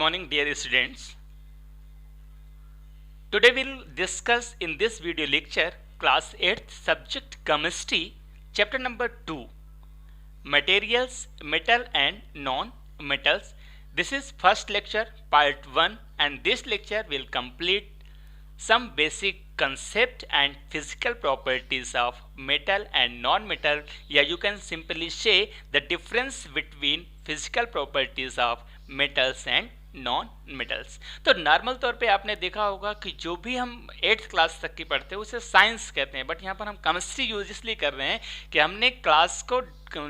morning, dear students. Today we'll discuss in this video lecture class 8th subject chemistry, chapter number 2, materials, metal and non-metals. This is first lecture part 1, and this lecture will complete some basic concept and physical properties of metal and non-metal, या you can simply say the difference between physical properties of metals and non metals. तो normal तौर पे आपने देखा होगा कि जो भी हम 8th क्लास तक की पढ़ते हैं उसे साइंस कहते हैं, बट यहाँ पर हम केमिस्ट्री यूज इसलिए कर रहे हैं कि हमने क्लास को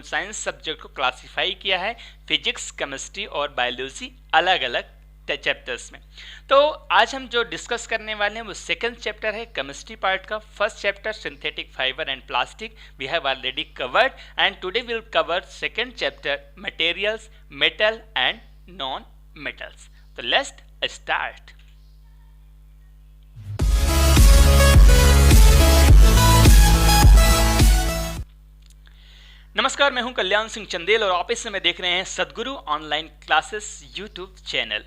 साइंस सब्जेक्ट को क्लासिफाई किया है फिजिक्स, केमिस्ट्री और बायोलॉजी अलग अलग चैप्टर्स में। तो आज हम जो डिस्कस करने वाले हैं वो सेकंड चैप्टर है केमिस्ट्री पार्ट का। First chapter synthetic fibre and plastic we have already covered, and today will cover second chapter materials, metal and non metals. So let's start. नमस्कार, मैं हूं कल्याण सिंह चंदेल और आप इस समय देख रहे हैं सद्गुरु ऑनलाइन क्लासेस यूट्यूब चैनल।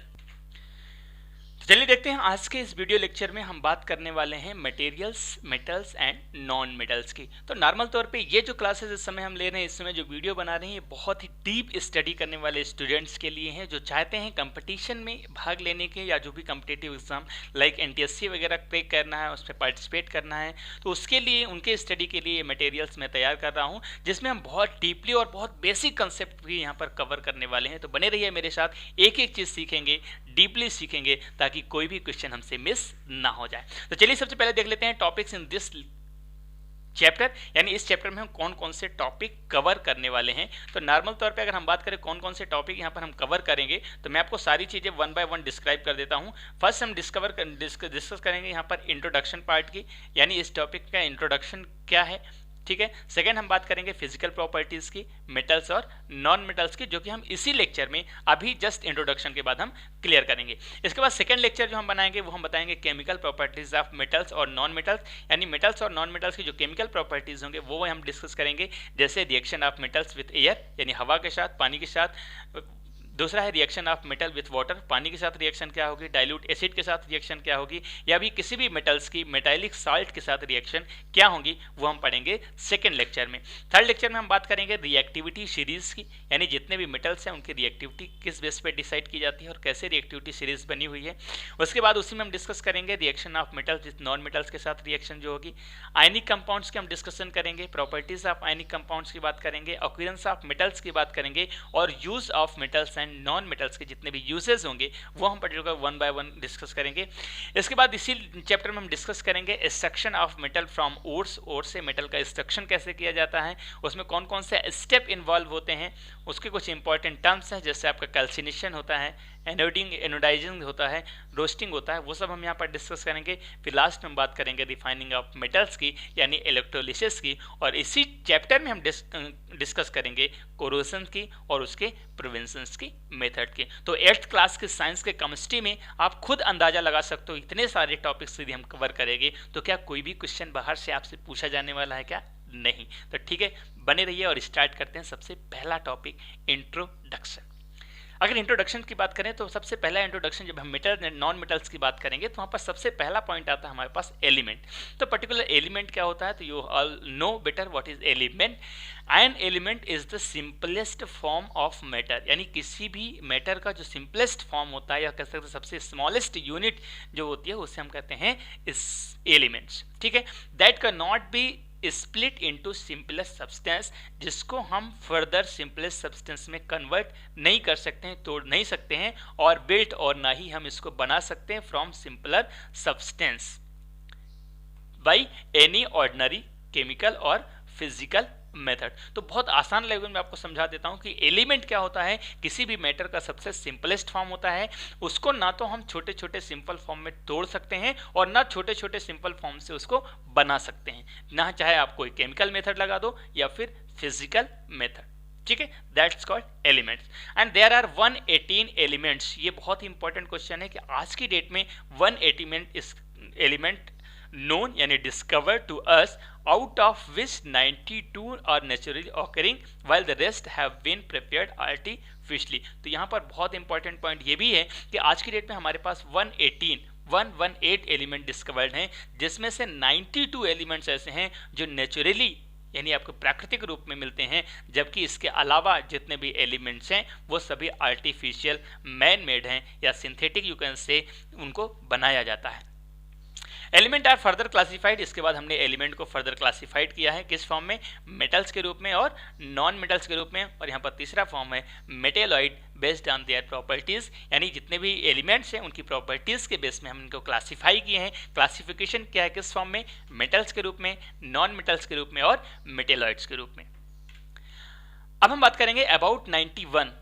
तो चलिए देखते हैं आज के इस वीडियो लेक्चर में हम बात करने वाले हैं materials, metals and non metals की। तो नॉर्मल तौर पे ये जो क्लासेस इस समय हम ले रहे हैं, इस समय जो वीडियो बना रहे हैं, ये बहुत ही डीप स्टडी करने वाले स्टूडेंट्स के लिए हैं जो चाहते हैं कंपटीशन में भाग लेने के, या जो भी कम्पिटिटिव एग्जाम लाइक NTSC वगैरह क्रैक करना है, उस पर पार्टिसिपेट करना है, तो उसके लिए उनके स्टडी के लिए मटेरियल्स मैं तैयार कर रहा हूँ, जिसमें हम बहुत डीपली और बहुत बेसिक कंसेप्ट भी यहाँ पर कवर करने वाले हैं। तो बने रहिए मेरे साथ, एक एक चीज़ सीखेंगे, डीपली सीखेंगे, ताकि कोई भी क्वेश्चन हमसे मिस ना हो जाए। तो चलिए सबसे पहले देख लेते हैं टॉपिक्स इन दिस चैप्टर, यानी इस चैप्टर में हम कौन कौन से टॉपिक कवर करने वाले हैं। तो नॉर्मल तौर पे अगर हम बात करें कौन कौन से टॉपिक यहाँ पर हम कवर करेंगे, तो मैं आपको सारी चीज़ें वन बाय वन डिस्क्राइब कर देता हूँ। फर्स्ट हम डिस्कस करेंगे यहाँ पर इंट्रोडक्शन पार्ट की, यानी इस टॉपिक का इंट्रोडक्शन क्या है, ठीक है। सेकेंड हम बात करेंगे फिजिकल प्रॉपर्टीज़ की, मेटल्स और नॉन मेटल्स की, जो कि हम इसी लेक्चर में अभी जस्ट इंट्रोडक्शन के बाद हम क्लियर करेंगे। इसके बाद सेकेंड लेक्चर जो हम बनाएंगे वो हम बताएंगे केमिकल प्रॉपर्टीज़ ऑफ मेटल्स और नॉन मेटल्स, यानी मेटल्स और नॉन मेटल्स की जो केमिकल प्रॉपर्टीज़ होंगे वो हम डिस्कस करेंगे, जैसे reaction of metals with air, यानी हवा के साथ, पानी के साथ। दूसरा है reaction of metal with water, पानी के साथ रिएक्शन क्या होगी, डाइल्यूट एसिड के साथ रिएक्शन क्या होगी, या भी किसी भी मेटल्स की मेटालिक साल्ट के साथ रिएक्शन क्या होगी, वो हम पढ़ेंगे सेकेंड लेक्चर में। थर्ड लेक्चर में हम बात करेंगे रिएक्टिविटी सीरीज की, यानी जितने भी मेटल्स हैं उनकी रिएक्टिविटी किस बेस पे डिसाइड की जाती है और कैसे रिएक्टिविटी सीरीज बनी हुई है। उसके बाद उसी में हम डिस्कस करेंगे reaction of metals with non metals के साथ रिएक्शन जो होगी। आयनिक कंपाउंड्स की हम डिस्कशन करेंगे, प्रॉपर्टीज ऑफ आयनिक कंपाउंड्स की बात करेंगे, ऑक्यूरेंस ऑफ मेटल्स की बात करेंगे, और use of metals and non metals के जितने भी यूजेस होंगे वो हम particular one by one discuss करेंगे। इसके बाद इसी चैप्टर में हम डिस्कस करेंगे extraction of metal from ores, ore से मेटल का एक्सट्रैक्शन कैसे किया जाता है, उसमें कौन कौन से स्टेप इन्वॉल्व होते हैं, उसके कुछ इंपॉर्टेंट टर्म्स हैं, जैसे आपका कैल्सिनेशन होता है, एनोडाइजिंग होता है, रोस्टिंग होता है, वो सब हम यहाँ पर डिस्कस करेंगे। फिर लास्ट में हम बात करेंगे रिफाइनिंग ऑफ मेटल्स की, यानी इलेक्ट्रोलिसिस की, और इसी चैप्टर में हम डिस्कस करेंगे कोरोजन की और उसके प्रिवेंशन की मेथड की। तो 8th क्लास के साइंस के केमिस्ट्री में आप खुद अंदाजा लगा सकते हो, इतने सारे टॉपिक्स यदि हम कवर करेंगे तो क्या कोई भी क्वेश्चन बाहर से आपसे पूछा जाने वाला है क्या? नहीं। तो ठीक है, बने रहिए और स्टार्ट करते हैं। सबसे पहला टॉपिक इंट्रोडक्शन। अगर इंट्रोडक्शन की बात करें तो सबसे पहला इंट्रोडक्शन, जब हम मेटल एंड नॉन मेटल्स की बात करेंगे तो वहाँ पर सबसे पहला पॉइंट आता है हमारे पास एलिमेंट। तो पर्टिकुलर एलिमेंट क्या होता है, तो you all know better what is element. An element is the simplest form of matter, यानी किसी भी मैटर का जो सिंपलेस्ट फॉर्म होता है, या कह सकते हैं सबसे स्मॉलेस्ट यूनिट जो होती है, उसे हम कहते हैं इस एलिमेंट्स, ठीक है। That can not be split into simplest substance, जिसको हम फर्दर सिंपलेस्ट सब्सटेंस में कन्वर्ट नहीं कर सकते हैं, तोड़ नहीं सकते हैं, और बिल्ट और ना ही हम इसको बना सकते हैं from simpler substance by any ordinary chemical और फिजिकल मेथड। तो बहुत आसान लैंग्वेज में आपको समझा देता हूं कि एलिमेंट क्या होता है, किसी भी मैटर का सबसे सिंपलेस्ट फॉर्म होता है, उसको ना तो हम छोटे छोटे सिंपल फॉर्म में तोड़ सकते हैं और ना छोटे छोटे सिंपल फॉर्म से उसको बना सकते हैं, ना चाहे आप कोई केमिकल मेथड लगा दो या फिर फिजिकल मेथड, ठीक है। That's called elements, and there are 118 elements. ये बहुत ही इंपॉर्टेंट क्वेश्चन है कि आज की डेट में 118 एलिमेंट known यानी discovered to us, out of which 92 are naturally occurring while the rest have been prepared artificially। तो यहाँ पर बहुत इंपॉर्टेंट पॉइंट ये भी है कि आज की डेट में हमारे पास 118 एलिमेंट डिस्कवर्ड हैं, जिसमें से 92 एलिमेंट्स ऐसे हैं जो नेचुरली यानी आपको प्राकृतिक रूप में मिलते हैं, जबकि इसके अलावा जितने भी एलिमेंट्स हैं वो सभी आर्टिफिशियल मैन मेड हैं या सिंथेटिक यू कैन से उनको बनाया जाता है। एलिमेंट आर फर्दर क्लासिफाइड, इसके बाद हमने एलिमेंट को फर्दर क्लासिफाइड किया है किस फॉर्म में, मेटल्स के रूप में और नॉन मेटल्स के रूप में। और यहाँ पर तीसरा फॉर्म है metalloid based on their properties, यानी जितने भी एलिमेंट्स हैं उनकी प्रॉपर्टीज के बेस में हम इनको क्लासिफाई किए हैं। क्लासिफिकेशन क्या है किस फॉर्म में, मेटल्स के रूप में, नॉन मेटल्स के रूप में और मेटेलॉइड्स के रूप में। अब हम बात करेंगे अबाउट 91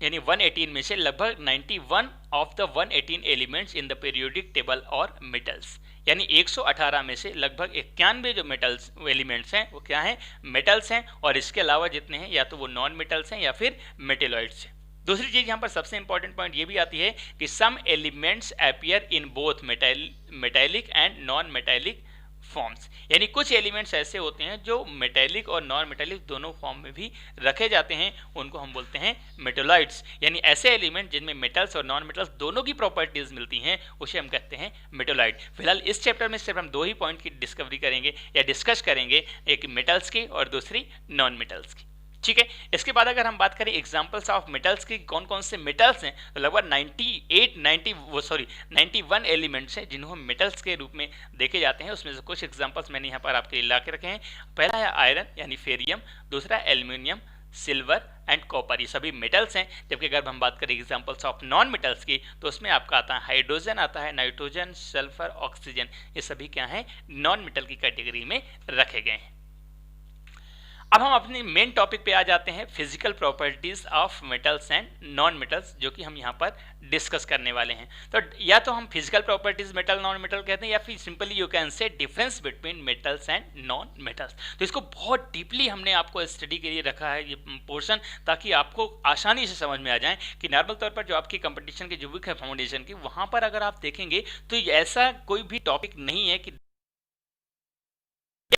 यानी 118 में से लगभग 91 of the 118 elements in the periodic table और मेटल्स, यानी 118 में से लगभग 91 जो मेटल्स एलिमेंट्स हैं वो क्या हैं, मेटल्स हैं, और इसके अलावा जितने हैं या तो वो नॉन मेटल्स हैं या फिर मेटेलॉइड्स हैं। दूसरी चीज यहाँ पर सबसे इंपॉर्टेंट पॉइंट ये भी आती है कि some elements appear in both metallic and non metallic forms, यानी कुछ एलिमेंट्स ऐसे होते हैं जो मेटेलिक और नॉन मेटेलिक दोनों फॉर्म में भी रखे जाते हैं, उनको हम बोलते हैं मेटेलॉइड्स। यानी ऐसे एलिमेंट जिनमें मेटल्स और नॉन मेटल्स दोनों की प्रॉपर्टीज मिलती हैं उसे हम कहते हैं मेटेलॉइड। फिलहाल इस चैप्टर में सिर्फ हम दो ही पॉइंट की डिस्कवरी करेंगे या डिस्कस करेंगे, एक मेटल्स की और दूसरी नॉन मेटल्स की, ठीक है। इसके बाद अगर हम बात करें एग्जांपल्स ऑफ मेटल्स की, कौन कौन से मेटल्स हैं, तो लगभग 91 एलिमेंट्स हैं जिन्हों मेटल्स के रूप में देखे जाते हैं। उसमें से कुछ एग्जांपल्स मैंने यहाँ पर आपके लिए ला के रखे हैं। पहला है आयरन यानी फेरियम, दूसरा एल्यूमिनियम, सिल्वर एंड कॉपर, ये सभी मेटल्स हैं। जबकि अगर हम बात करें एग्जांपल्स ऑफ नॉन मेटल्स की, तो उसमें आपका आता है हाइड्रोजन, आता है नाइट्रोजन, सल्फर, ऑक्सीजन, ये सभी क्या हैं, नॉन मेटल की कैटेगरी में रखे गए हैं। अब हम अपने मेन टॉपिक पे आ जाते हैं, physical properties of metals and non metals, जो कि हम यहाँ पर डिस्कस करने वाले हैं। तो या तो हम physical properties metal non metal कहते हैं, या फिर simply you can say difference between metals and non metals. तो इसको बहुत डीपली हमने आपको स्टडी के लिए रखा है ये पोर्शन, ताकि आपको आसानी से समझ में आ जाए कि नॉर्मल तौर पर जो आपकी कंपटीशन की जो बुक है फाउंडेशन की, वहाँ पर अगर आप देखेंगे तो ऐसा कोई भी टॉपिक नहीं है कि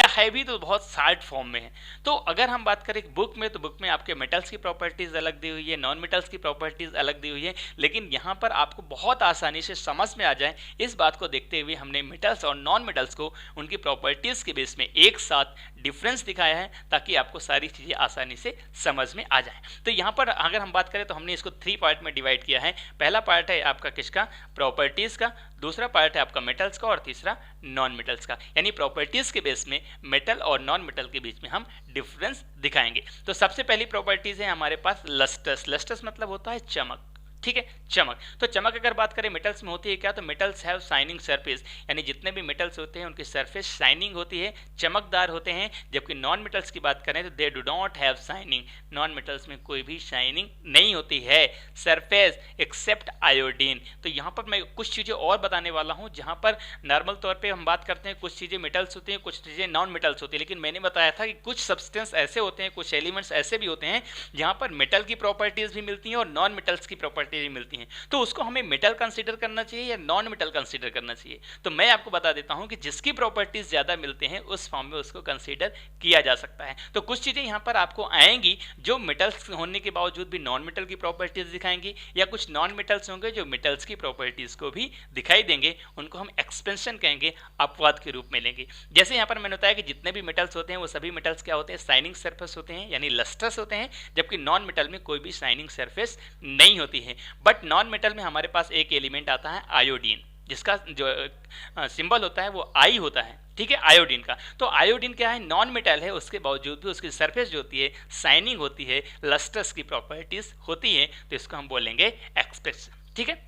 है भी तो बहुत शार्ट फॉर्म में है। तो अगर हम बात करें बुक में, तो बुक में आपके मेटल्स की प्रॉपर्टीज अलग दी हुई है, नॉन मेटल्स की प्रॉपर्टीज अलग दी हुई है, लेकिन यहाँ पर आपको बहुत आसानी से समझ में आ जाए इस बात को देखते हुए हमने मेटल्स और नॉन मेटल्स को उनकी प्रॉपर्टीज के बेस में एक साथ डिफरेंस दिखाया है, ताकि आपको सारी चीज़ें आसानी से समझ में आ जाए। तो यहाँ पर अगर हम बात करें तो हमने इसको 3 पार्ट में डिवाइड किया है। पहला पार्ट है आपका किसका, प्रॉपर्टीज का, दूसरा पार्ट है आपका मेटल्स का, और तीसरा नॉन मेटल्स का। यानी प्रॉपर्टीज के बेस में मेटल और नॉन मेटल के बीच में हम डिफरेंस दिखाएंगे। तो सबसे पहली प्रॉपर्टीज है हमारे पास लस्टर्स। लस्टर्स मतलब होता है चमक, ठीक है, चमक। तो चमक अगर बात करें मेटल्स में होती है क्या, तो मेटल्स हैव शाइनिंग सरफेस, यानी जितने भी मेटल्स होते हैं उनकी सरफेस शाइनिंग होती है, चमकदार होते हैं। जबकि नॉन मेटल्स की बात करें तो they do not have shining, non metals में कोई भी शाइनिंग नहीं होती है सरफेस एक्सेप्ट आयोडीन। तो यहाँ पर मैं कुछ चीज़ें और बताने वाला हूँ, जहाँ पर नॉर्मल तौर पर हम बात करते हैं कुछ चीज़ें मेटल्स होती हैं, कुछ चीज़ें नॉन मेटल्स होती है, लेकिन मैंने बताया था कि कुछ सब्सटेंस ऐसे होते हैं, कुछ एलिमेंट्स ऐसे भी होते हैं जहाँ पर मेटल की प्रॉपर्टीज भी मिलती हैं और नॉन मेटल्स की प्रॉपर्टीज भी मिलती हैं। तो उसको हमें मेटल कंसीडर करना चाहिए या नॉन मेटल कंसीडर करना चाहिए। तो मैं आपको बता देता हूं कि जिसकी प्रॉपर्टीज ज्यादा मिलते हैं उस फॉर्म में उसको कंसीडर किया जा सकता है। तो कुछ चीजें यहां पर आपको आएंगी जो मेटल्स होने के बावजूद भी नॉन मेटल की प्रॉपर्टीज दिखाएंगी, या कुछ नॉन मेटल्स होंगे जो मेटल्स की प्रॉपर्टीज को भी दिखाई देंगे, उनको हम एक्सपेंशन कहेंगे, अपवाद के रूप में लेंगे। जैसे यहाँ पर मैंने बताया कि जितने भी मेटल्स होते हैं वो सभी मेटल्स क्या होते हैं, शाइनिंग सरफेस होते हैं, यानी लस्टर्स होते हैं। जबकि नॉन मेटल में कोई भी शाइनिंग सरफेस नहीं होती है। बट नॉन मेटल में हमारे पास एक एलिमेंट आता है आयोडीन, जिसका जो सिंबल होता है वो आई होता है, ठीक है, आयोडीन का। तो आयोडीन क्या है, नॉन मेटल है, उसके बावजूद भी उसकी सरफेस जो होती है शाइनिंग होती है, लस्टर्स की प्रॉपर्टीज होती है, तो इसको हम बोलेंगे एक्सपेक्शन, ठीक है।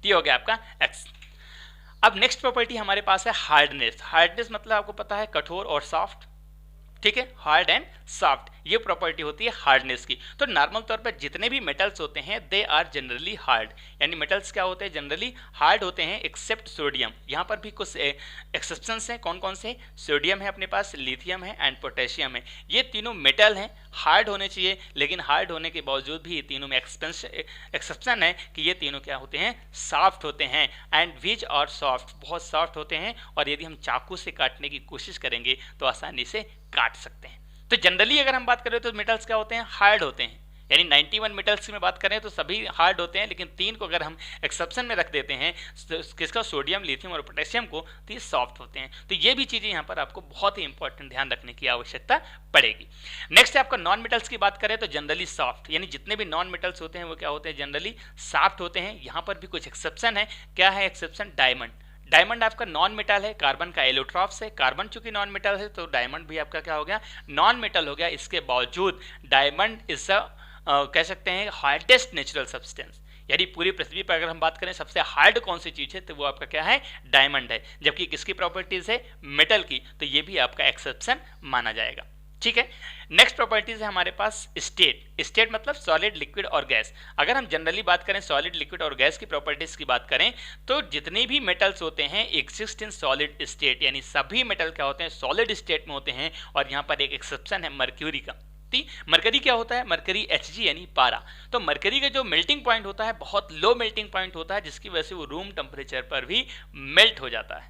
ये हो गया आपका एक्स। अब नेक्स्ट प्रॉपर्टी हमारे पास है हार्डनेस। हार्डनेस मतलब आपको पता है कठोर और सॉफ्ट, ठीक है, हार्ड एंड सॉफ्ट। ये प्रॉपर्टी होती है हार्डनेस की। तो नॉर्मल तौर पर जितने भी मेटल्स होते हैं दे आर जनरली हार्ड, यानी मेटल्स क्या होते हैं, जनरली हार्ड होते हैं एक्सेप्ट सोडियम। यहाँ पर भी कुछ एक्सेप्शंस हैं, कौन कौन से, सोडियम है अपने पास, लिथियम है एंड पोटेशियम है। ये तीनों मेटल हैं, हार्ड होने चाहिए, लेकिन हार्ड होने के बावजूद भी ये तीनों में एक्सेप्शन है कि ये तीनों क्या होते हैं, सॉफ्ट होते हैं। एंड विच और सॉफ्ट, बहुत सॉफ्ट होते हैं, और यदि हम चाकू से काटने की कोशिश करेंगे तो आसानी से काट सकते हैं। तो जनरली अगर हम बात करें तो मेटल्स क्या होते हैं, हार्ड होते हैं, यानी 91 मेटल्स की मैं बात करें तो सभी हार्ड होते हैं, लेकिन 3 को अगर हम एक्सेप्शन में रख देते हैं, किसका, सोडियम, लिथियम और पोटेशियम को, तो ये सॉफ्ट होते हैं। तो ये भी चीज़ें यहाँ पर आपको बहुत ही इंपॉर्टेंट ध्यान रखने की आवश्यकता पड़ेगी। नेक्स्ट है आपका नॉन मेटल्स की बात करें तो जनरली सॉफ्ट, यानी जितने भी नॉन मेटल्स होते हैं वो क्या होते हैं, जनरली सॉफ्ट होते हैं। यहाँ पर भी कुछ एक्सेप्शन है, क्या है एक्सेप्शन, डायमंड। डायमंड आपका नॉन मेटल है, कार्बन का एलोट्रॉप्स है, कार्बन चूंकि नॉन मेटल है तो डायमंड भी आपका क्या हो गया, नॉन मेटल हो गया। इसके बावजूद डायमंड इज कह सकते हैं हार्डेस्ट नेचुरल सब्सटेंस, यानी पूरी पृथ्वी पर अगर हम बात करें सबसे हार्ड कौन सी चीज है तो वो आपका क्या है, डायमंड है। जबकि किसकी प्रॉपर्टीज है, मेटल की, तो ये भी आपका एक्सेप्शन माना जाएगा। ठीक है, नेक्स्ट प्रॉपर्टीज है हमारे पास स्टेट। स्टेट मतलब सॉलिड, लिक्विड और गैस। अगर हम जनरली बात करें सॉलिड, लिक्विड और गैस की प्रॉपर्टीज की बात करें तो जितने भी मेटल्स होते हैं एग्जिस्ट इन सॉलिड स्टेट, यानी सभी मेटल क्या होते हैं, सॉलिड स्टेट में होते हैं। और यहाँ पर एक एक्सेप्शन है मर्क्यूरी का। मरकरी क्या होता है, मरकरी Hg यानी पारा। तो मरकरी का जो मेल्टिंग पॉइंट होता है बहुत लो मेल्टिंग पॉइंट होता है, जिसकी वजह से वो रूम टेम्परेचर पर भी मेल्ट हो जाता है।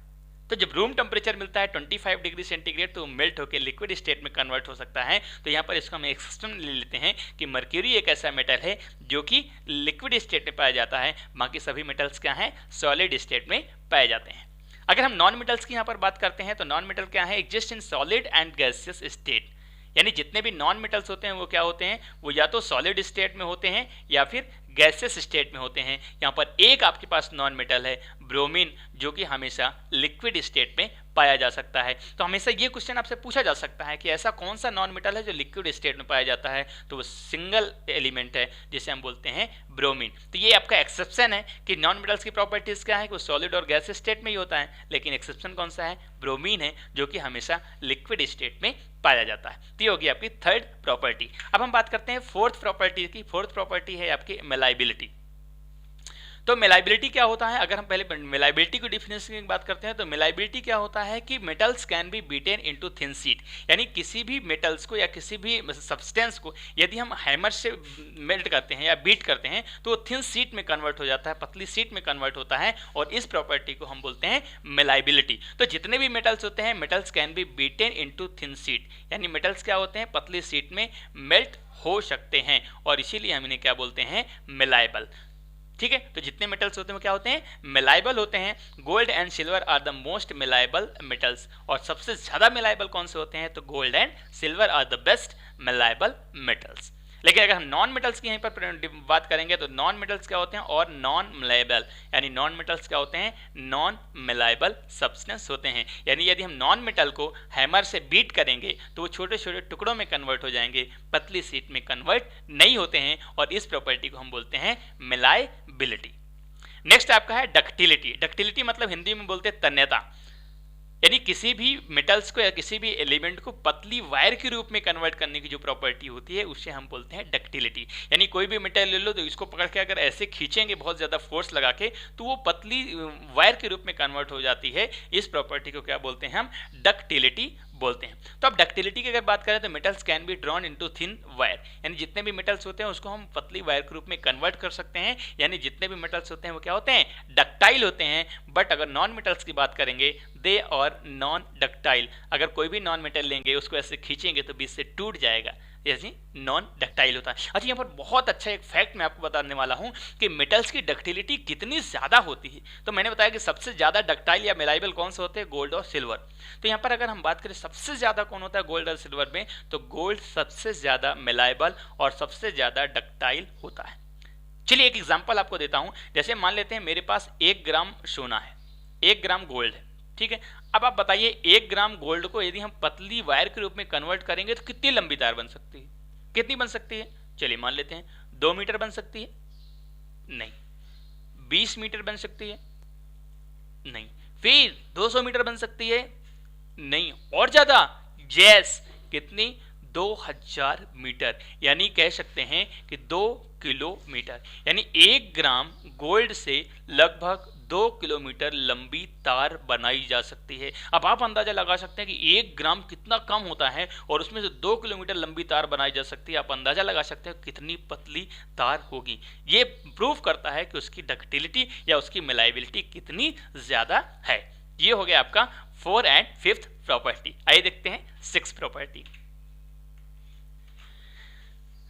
तो जब रूम टेम्परेचर मिलता है 25 डिग्री सेंटीग्रेड तो मेल्ट होकर लिक्विड स्टेट में कन्वर्ट हो सकता है। तो यहाँ पर इसको हम एक सिस्टम ले लेते हैं कि मर्क्यूरी एक ऐसा मेटल है जो कि लिक्विड स्टेट में पाया जाता है, बाकी सभी मेटल्स क्या हैं, सॉलिड स्टेट में पाए जाते हैं। अगर हम नॉन मेटल्स की यहाँ पर बात करते हैं तो नॉन मेटल क्या है, exist in solid and gaseous state, यानी जितने भी नॉन मेटल्स होते हैं वो क्या होते हैं, वो या तो सॉलिड स्टेट में होते हैं या फिर गैसेस स्टेट में होते हैं। यहाँ पर एक आपके पास नॉन मेटल है ब्रोमीन, जो कि हमेशा लिक्विड स्टेट में पाया जा सकता है। तो हमेशा ये क्वेश्चन आपसे पूछा जा सकता है कि ऐसा कौन सा नॉन मेटल है जो लिक्विड स्टेट में पाया जाता है, तो वो सिंगल एलिमेंट है जिसे हम बोलते हैं ब्रोमीन। तो ये आपका एक्सेप्शन है कि नॉन मेटल्स की प्रॉपर्टीज क्या है कि वो सॉलिड और गैस स्टेट में ही होता है, लेकिन एक्सेप्शन कौन सा है, ब्रोमीन है, जो कि हमेशा लिक्विड स्टेट में पाया जाता है। तो ये होगी आपकी थर्ड प्रॉपर्टी। अब हम बात करते हैं फोर्थ प्रॉपर्टी की। फोर्थ प्रॉपर्टी है आपकी मेलाइबिलिटी। तो मेलाइबिलिटी क्या होता है, अगर हम पहले मेलाइबिलिटी की डिफिनेशन की बात करते हैं तो मेलाइबिलिटी क्या होता है कि metals can be beaten into thin sheet, यानी किसी भी मेटल्स को या किसी भी सब्सटेंस को यदि हम हैमर से मेल्ट करते हैं या बीट करते हैं तो वो थिन शीट में कन्वर्ट हो जाता है, पतली शीट में कन्वर्ट होता है, और इस प्रॉपर्टी को हम बोलते हैं मेलाइबिलिटी। तो जितने भी मेटल्स होते हैं metals can be beaten into thin sheet, यानी मेटल्स क्या होते हैं, पतली शीट में मेल्ट हो सकते हैं, और इसीलिए हम इन्हें क्या बोलते हैं, मेलाइबल। ठीक है, तो जितने मेटल्स होते हैं वो क्या होते हैं, मेलाइबल होते हैं। Gold and silver are the most malleable metals, और सबसे ज्यादा मेलाइबल कौन से होते हैं, तो gold and silver are the best malleable metals. लेकिन अगर हम नॉन मेटल्स की यहीं पर बात करेंगे तो नॉन मेटल्स क्या होते हैं, और नॉन मेलाइबल, यानी नॉन मेटल्स क्या होते हैं, नॉन मेलाइबल सब्सटेंस होते हैं। यानी यदि हम नॉन मेटल को हैमर से बीट करेंगे तो वो छोटे छोटे टुकड़ों में कन्वर्ट हो जाएंगे, पतली शीट में कन्वर्ट नहीं होते हैं, और इस प्रॉपर्टी को हम बोलते हैं मेलाइबिलिटी। नेक्स्ट आपका है डक्टिलिटी। डक्टिलिटी मतलब हिंदी में बोलते हैं तन्यता, यानी किसी भी मेटल्स को या किसी भी एलिमेंट को पतली वायर के रूप में कन्वर्ट करने की जो प्रॉपर्टी होती है उसे हम बोलते हैं डक्टिलिटी। यानी कोई भी मेटल ले लो तो इसको पकड़ के अगर ऐसे खींचेंगे बहुत ज़्यादा फोर्स लगा के तो वो पतली वायर के रूप में कन्वर्ट हो जाती है। इस प्रॉपर्टी को क्या बोलते हैं हम, डक्टिलिटी बोलते हैं। तो अब डक्टिलिटी की अगर बात करें तो metals can be drawn into thin wire, यानी जितने भी मेटल्स होते हैं उसको हम पतली वायर के रूप में कन्वर्ट कर सकते हैं, यानी जितने भी मेटल्स होते हैं वो क्या होते हैं, डक्टाइल होते हैं। बट अगर नॉन मेटल्स की बात करेंगे दे और नॉन डक्टाइल, अगर कोई भी नॉन मेटल लेंगे उसको ऐसे खींचेंगे तो बीच से टूट जाएगा, जैसे नॉन डक्टाइल होता है। अच्छा, यहाँ पर बहुत अच्छा एक फैक्ट मैं आपको बताने वाला हूँ कि मेटल्स की डक्टिलिटी कितनी ज़्यादा होती है। तो मैंने बताया कि सबसे ज़्यादा डक्टाइल या मेलाइबल कौन से होते हैं, गोल्ड और सिल्वर। तो यहाँ पर अगर हम बात करें सबसे ज़्यादा कौन होता है गोल्ड और सिल्वर में, तो गोल्ड सबसे ज़्यादा मेलाइबल और सबसे ज़्यादा डक्टाइल होता है। चलिए एक एग्जाम्पल आपको देता हूँ। जैसे मान लेते हैं मेरे पास 1 ग्राम सोना है, 1 ग्राम गोल्ड है, ठीक है। अब आप बताइए 1 ग्राम गोल्ड को यदि हम पतली वायर के रूप में कन्वर्ट करेंगे तो कितनी लंबी तार बन सकती है, कितनी बन सकती है, चलिए मान लेते हैं 2 मीटर बन सकती है, नहीं। 20 मीटर बन सकती है, नहीं। फिर 200 मीटर बन सकती है, नहीं। और ज्यादा, यस, कितनी, 2000 मीटर, यानी कह सकते हैं कि 2 किलोमीटर, यानी 1 ग्राम गोल्ड से लगभग 2 किलोमीटर लंबी तार बनाई जा सकती है। अब आप अंदाजा लगा सकते हैं कि 1 ग्राम कितना कम होता है और उसमें से 2 किलोमीटर लंबी तार बनाई जा सकती है। आप अंदाजा लगा सकते हैं कितनी पतली तार होगी। ये प्रूव करता है कि उसकी डक्टिलिटी या उसकी मिलायबिलिटी कितनी ज्यादा है। ये हो गया आपका 4 एंड 5th प्रॉपर्टी। आइए देखते हैं 6th प्रॉपर्टी।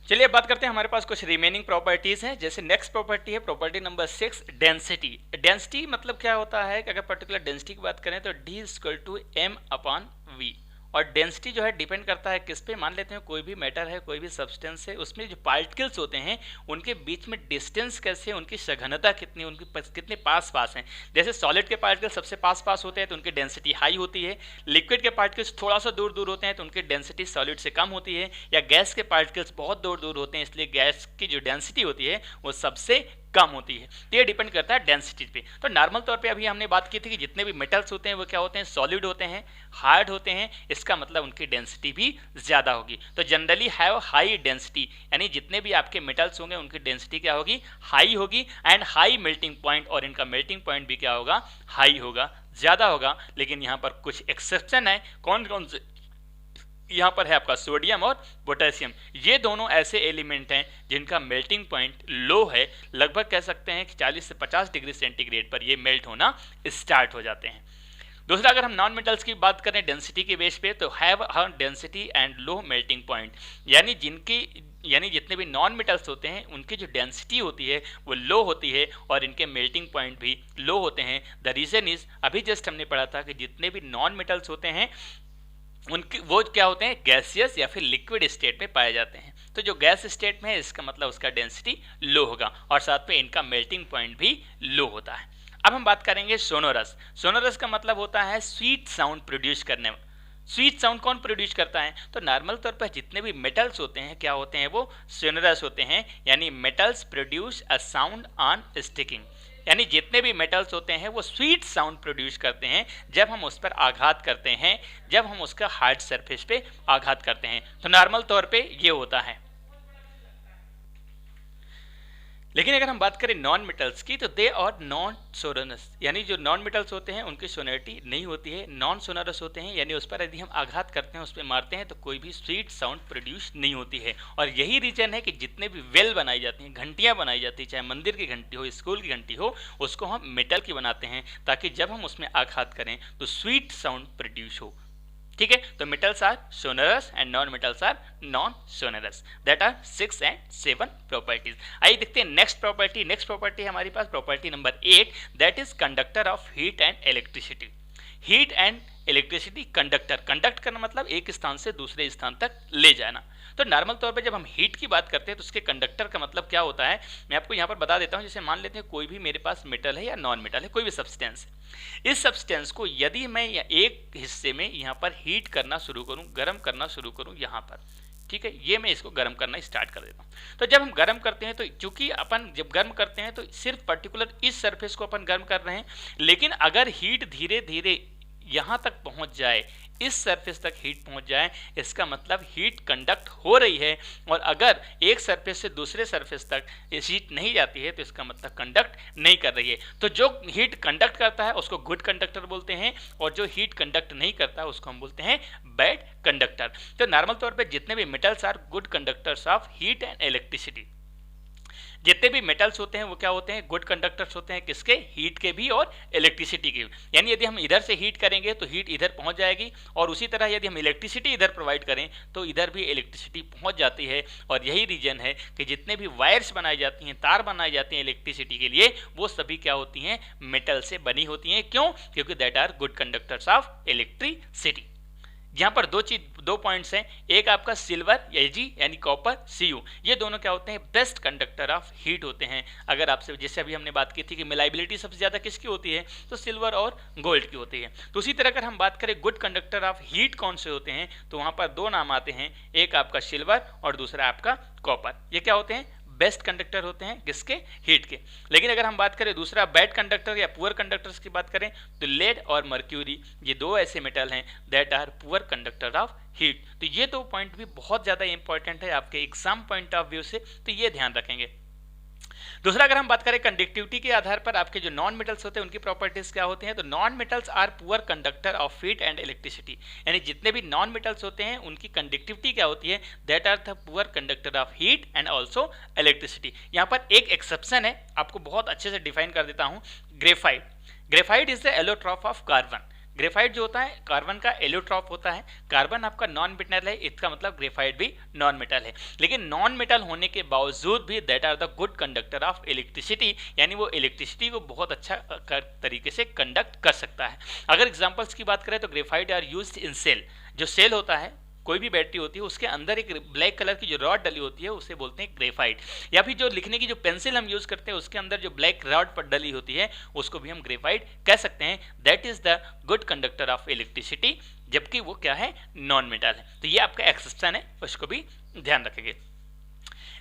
चलिए अब बात करते हैं, हमारे पास कुछ रिमेनिंग प्रॉपर्टीज हैं। जैसे नेक्स्ट प्रॉपर्टी है प्रॉपर्टी नंबर 6, डेंसिटी। डेंसिटी मतलब क्या होता है कि अगर पर्टिकुलर डेंसिटी की बात करें तो D=m/v, और डेंसिटी जो है डिपेंड करता है किस पे। मान लेते हैं कोई भी मैटर है, कोई भी सब्सटेंस है, उसमें जो पार्टिकल्स होते हैं उनके बीच में डिस्टेंस कैसे है, उनकी सघनता कितनी, उनकी कितने पास पास हैं। जैसे सॉलिड के पार्टिकल्स सबसे पास पास होते हैं तो उनकी डेंसिटी हाई होती है, लिक्विड के पार्टिकल्स थोड़ा सा दूर दूर होते हैं तो उनकी डेंसिटी सॉलिड से कम होती है, या गैस के पार्टिकल्स बहुत दूर दूर होते हैं इसलिए गैस की जो डेंसिटी होती है वो सबसे कम होती है। तो ये डिपेंड करता है डेंसिटी पे। तो नॉर्मल तौर पे अभी हमने बात की थी कि जितने भी मेटल्स होते हैं वो क्या होते हैं, सॉलिड होते हैं, हार्ड होते हैं, इसका मतलब उनकी डेंसिटी भी ज़्यादा होगी। तो जनरली हैव हाई डेंसिटी, यानी जितने भी आपके मेटल्स होंगे उनकी डेंसिटी क्या होगी, हाई होगी, एंड हाई मेल्टिंग पॉइंट, और इनका मेल्टिंग पॉइंट भी क्या होगा, हाई होगा, ज़्यादा होगा। लेकिन यहाँ पर कुछ एक्सेप्शन है। कौन कौन से? यहाँ पर है आपका सोडियम और पोटेशियम। ये दोनों ऐसे एलिमेंट हैं जिनका मेल्टिंग पॉइंट लो है, लगभग कह सकते हैं कि 40 से 50 डिग्री सेंटीग्रेड पर ये मेल्ट होना स्टार्ट हो जाते हैं। दूसरा, अगर हम नॉन मेटल्स की बात करें डेंसिटी के बेस पे, तो have high density and low melting point, यानी जितने भी नॉन मेटल्स होते हैं उनकी जो डेंसिटी होती है वो लो होती है और इनके मेल्टिंग पॉइंट भी लो होते हैं। द रीज़न इज, अभी जस्ट हमने पढ़ा था कि जितने भी नॉन मेटल्स होते हैं उनकी वो क्या होते हैं, गैसियस या फिर लिक्विड स्टेट में पाए जाते हैं। तो जो गैस स्टेट में है इसका मतलब उसका डेंसिटी लो होगा और साथ में इनका मेल्टिंग पॉइंट भी लो होता है। अब हम बात करेंगे सोनोरस। सोनोरस का मतलब होता है स्वीट साउंड प्रोड्यूस करने। स्वीट साउंड कौन प्रोड्यूस करता है? तो नॉर्मल तौर पर जितने भी मेटल्स होते हैं क्या होते हैं, वो सोनोरस होते हैं, यानी metals produce a sound on sticking, यानी जितने भी मेटल्स होते हैं वो स्वीट साउंड प्रोड्यूस करते हैं जब हम उस पर आघात करते हैं, जब हम उसका हार्ड सरफेस पे आघात करते हैं। तो नॉर्मल तौर पे ये होता है। लेकिन अगर हम बात करें नॉन मेटल्स की तो दे और नॉन सोनरस, यानी जो नॉन मेटल्स होते हैं उनकी सोनोरिटी नहीं होती है, नॉन सोनरस होते हैं, यानी उस पर यदि हम आघात करते हैं, उस पर मारते हैं तो कोई भी स्वीट साउंड प्रोड्यूस नहीं होती है। और यही रीजन है कि जितने भी वेल बनाई जाती हैं, घंटियां बनाई जाती हैं, चाहे मंदिर की घंटी हो, स्कूल की घंटी हो, उसको हम मेटल की बनाते हैं ताकि जब हम उसमें आघात करें तो स्वीट साउंड प्रोड्यूस हो। ठीक है, तो metals are sonorous and non metals are non sonorous. That are 6 and 7 properties. आइए देखते हैं नेक्स्ट प्रॉपर्टी। नेक्स्ट प्रॉपर्टी है हमारे पास property number 8, that is conductor of heat and electricity. Heat and electricity conductor, conduct करना मतलब एक स्थान से दूसरे स्थान तक ले जाना। तो नॉर्मल तौर पे जब हम हीट की बात करते हैं तो उसके कंडक्टर का मतलब क्या होता है, मैं आपको यहाँ पर बता देता हूँ। जैसे मान लेते हैं कोई भी मेरे पास मेटल है या नॉन मेटल है, कोई भी सब्सटेंस है, इस सब्सटेंस को यदि मैं एक हिस्से में यहाँ पर हीट करना शुरू करूँ, गर्म करना शुरू करूँ यहाँ पर, ठीक है, ये मैं इसको गर्म करना स्टार्ट कर देता हूँ। तो जब हम गर्म करते हैं तो चूंकि अपन जब गर्म करते हैं तो सिर्फ पर्टिकुलर इस सरफेस को अपन गर्म कर रहे हैं, लेकिन अगर हीट धीरे धीरे यहाँ तक पहुँच जाए, इस सरफेस तक हीट पहुंच जाए, इसका मतलब हीट कंडक्ट हो रही है। और अगर एक सरफेस से दूसरे सरफेस तक हीट नहीं जाती है तो इसका मतलब कंडक्ट नहीं कर रही है। तो जो हीट कंडक्ट करता है उसको गुड कंडक्टर बोलते हैं, और जो हीट कंडक्ट नहीं करता उसको हम बोलते हैं बैड कंडक्टर। तो नॉर्मल तौर पर जितने भी metals are good conductors of heat and electricity. जितने भी मेटल्स होते हैं वो क्या होते हैं, गुड कंडक्टर्स होते हैं, किसके, हीट के भी और इलेक्ट्रिसिटी के भी। यानी यदि हम इधर से हीट करेंगे तो हीट इधर पहुंच जाएगी, और उसी तरह यदि हम इलेक्ट्रिसिटी इधर प्रोवाइड करें तो इधर भी इलेक्ट्रिसिटी पहुंच जाती है। और यही रीजन है कि जितने भी वायर्स बनाई जाती हैं, तार बनाई जाती हैं इलेक्ट्रिसिटी के लिए, वो सभी क्या होती हैं, मेटल से बनी होती हैं। क्यों? क्योंकि that are good conductors of electricity. यहाँ पर दो पॉइंट्स हैं, एक आपका सिल्वर Ag यानी कॉपर Cu, ये दोनों क्या होते हैं, बेस्ट कंडक्टर ऑफ हीट होते हैं। अगर आपसे जैसे अभी हमने बात की थी कि मिलाइबिलिटी सबसे ज़्यादा किसकी होती है, तो सिल्वर और गोल्ड की होती है। तो उसी तरह अगर हम बात करें गुड कंडक्टर ऑफ हीट कौन से होते हैं, तो वहाँ पर दो नाम आते हैं, एक आपका सिल्वर और दूसरा आपका कॉपर। ये क्या होते हैं, बेस्ट कंडक्टर होते हैं किसके, हीट के। लेकिन अगर हम बात करें दूसरा बैड कंडक्टर या पुअर कंडक्टर्स की बात करें तो लेड और मर्क्यूरी ये दो ऐसे मेटल हैं that are poor conductor of heat. तो ये दो पॉइंट भी बहुत ज़्यादा इंपॉर्टेंट है आपके एग्जाम पॉइंट ऑफ व्यू से, तो ये ध्यान रखेंगे। दूसरा अगर हम बात करें कंडक्टिविटी के आधार पर आपके जो नॉन मेटल्स होते हैं उनकी प्रॉपर्टीज क्या होती हैं, तो non metals are poor conductor of heat and electricity, यानी जितने भी नॉन मेटल्स होते हैं उनकी कंडक्टिविटी क्या होती है, that are the poor conductor of heat and also electricity. यहाँ पर एक एक्सेप्शन है, आपको बहुत अच्छे से डिफाइन कर देता हूँ। Graphite, graphite is the allotrope of carbon. Graphite जो होता है कार्बन का एलोट्रॉप होता है, कार्बन आपका नॉन मेटल है, इसका मतलब ग्रेफाइट भी नॉन मेटल है। लेकिन नॉन मेटल होने के बावजूद भी that are the good conductor of electricity, यानी वो इलेक्ट्रिसिटी को बहुत अच्छा तरीके से कंडक्ट कर सकता है। अगर एग्जांपल्स की बात करें तो graphite are used in cell, जो सेल होता है कोई भी बैटरी होती है उसके अंदर एक ब्लैक कलर की जो रॉड डली होती है उसे बोलते हैं ग्रेफाइट, या फिर जो लिखने की जो पेंसिल हम यूज करते हैं उसके अंदर जो ब्लैक रॉड पर डली होती है उसको भी हम ग्रेफाइट कह सकते हैं। That is the good conductor of electricity, जबकि वो क्या है, नॉन मेटल है। तो ये आपका एक्सेप्शन है, उसको भी ध्यान रखेंगे।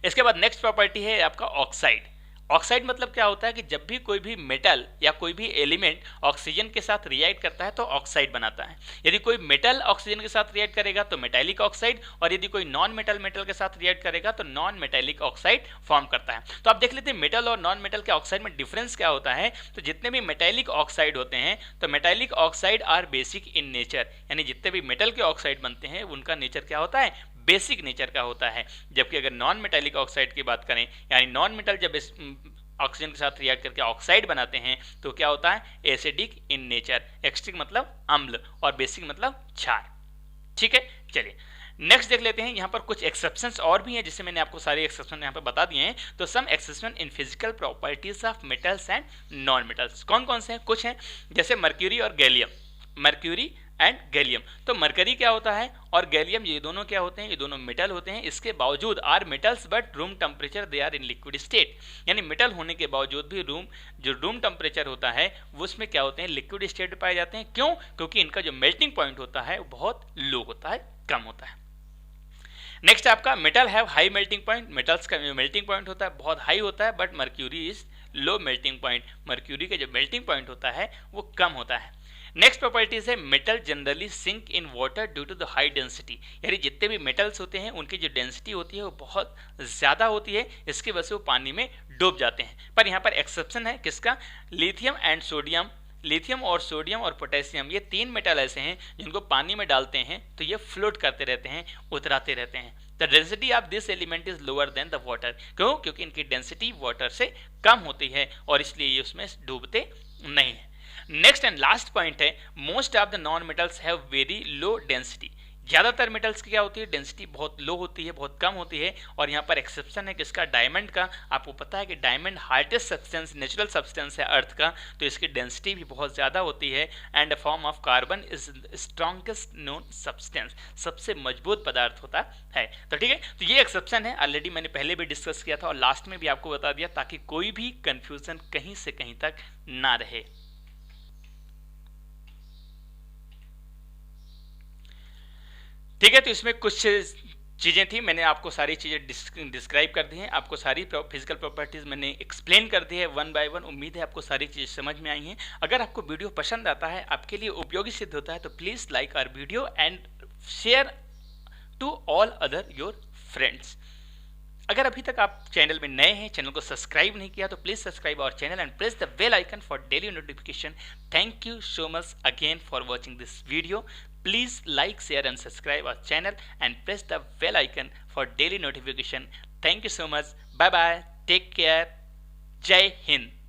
इसके बाद नेक्स्ट प्रॉपर्टी है आपका ऑक्साइड। ऑक्साइड मतलब क्या होता है कि जब भी कोई भी मेटल या कोई भी एलिमेंट ऑक्सीजन के साथ रिएक्ट करता है तो ऑक्साइड बनाता है। यदि कोई मेटल ऑक्सीजन के साथ रिएक्ट करेगा तो मेटालिक ऑक्साइड, और यदि कोई नॉन मेटल मेटल के साथ रिएक्ट करेगा तो नॉन मेटालिक ऑक्साइड फॉर्म करता है। तो आप देख लेते हैं मेटल और नॉन मेटल के ऑक्साइड में डिफरेंस क्या होता है। तो जितने भी मेटालिक ऑक्साइड होते हैं तो metallic oxide are basic in nature, यानी जितने भी मेटल के ऑक्साइड बनते हैं उनका नेचर क्या होता है, बेसिक नेचर का होता है। जबकि अगर नॉन मेटालिक ऑक्साइड की बात करें, यानी नॉन मेटल जब ऑक्सीजन के साथ रिएक्ट करके ऑक्साइड बनाते हैं तो क्या होता है, एसिडिक इन नेचर। एसिडिक मतलब अम्ल और बेसिक मतलब क्षार। ठीक है, चलिए नेक्स्ट देख लेते हैं। यहाँ पर कुछ एक्सेप्शंस और भी हैं, जिससे मैंने आपको सारे एक्सेप्शन यहाँ पर बता दिए हैं। तो some exception in physical properties of metals and non metals कौन कौन से हैं, कुछ हैं जैसे मर्क्यूरी और गैलियम, मर्क्यूरी एंड गैलियम। तो मरकरी क्या होता है और गैलियम, ये दोनों क्या होते हैं, ये दोनों मेटल होते हैं। इसके बावजूद are metals but room temperature they are in liquid state, यानी मेटल होने के बावजूद भी जो रूम टेम्परेचर होता है वो उसमें क्या होते हैं, लिक्विड स्टेट में पाए जाते हैं। क्यों, क्योंकि इनका जो मेल्टिंग पॉइंट होता है वो बहुत लो होता है, कम होता है। नेक्स्ट आपका metal have high melting point, metals का जो मेल्टिंग पॉइंट होता है बहुत हाई होता है, but mercury is low melting point, mercury का जो मेल्टिंग पॉइंट होता है वो कम होता है। नेक्स्ट प्रॉपर्टीज है metal generally sink in water due to the high density, यानी जितने भी मेटल्स होते हैं उनकी जो डेंसिटी होती है वो बहुत ज़्यादा होती है, इसकी वजह से वो पानी में डूब जाते हैं। पर यहाँ पर एक्सेप्शन है किसका, लिथियम एंड सोडियम। लिथियम और सोडियम और पोटेशियम ये तीन मेटल ऐसे हैं जिनको पानी में डालते हैं तो ये फ्लोट करते रहते हैं, उतराते रहते हैं। The density of this element is lower than the water, क्यों, क्योंकि इनकी डेंसिटी वाटर से कम होती है और इसलिए ये उसमें डूबते नहीं है। नेक्स्ट एंड लास्ट पॉइंट है, most of the non metals have very low density. ज़्यादातर मेटल्स की क्या होती है, डेंसिटी बहुत लो होती है, बहुत कम होती है। और यहाँ पर एक्सेप्शन है किसका, डायमंड का। आपको पता है कि diamond hardest substance, natural substance है अर्थ का, तो इसकी डेंसिटी भी बहुत ज़्यादा होती है। And form of carbon is strongest known substance, सबसे मजबूत पदार्थ होता है। तो ठीक है, तो ये एक्सेप्शन है, ऑलरेडी मैंने पहले भी डिस्कस किया था और लास्ट में भी आपको बता दिया, ताकि कोई भी कन्फ्यूजन कहीं से कहीं तक ना रहे। ठीक है, तो इसमें कुछ चीज़ें थी, मैंने आपको सारी चीज़ें डिस्क्राइब कर दी हैं, आपको सारी फिजिकल प्रॉपर्टीज़ मैंने एक्सप्लेन कर दी है वन बाय वन। उम्मीद है आपको सारी चीज़ें समझ में आई हैं। अगर आपको वीडियो पसंद आता है, आपके लिए उपयोगी सिद्ध होता है, तो please like our video and share to all other your friends. अगर अभी तक आप चैनल में नए हैं, चैनल को सब्सक्राइब नहीं किया, तो please subscribe our channel and press the bell icon for daily notification. Thank you so much again for watching this video. Please like, share and subscribe our channel and press the bell icon for daily notification. Thank you so much. Bye bye. Take care. Jai Hind.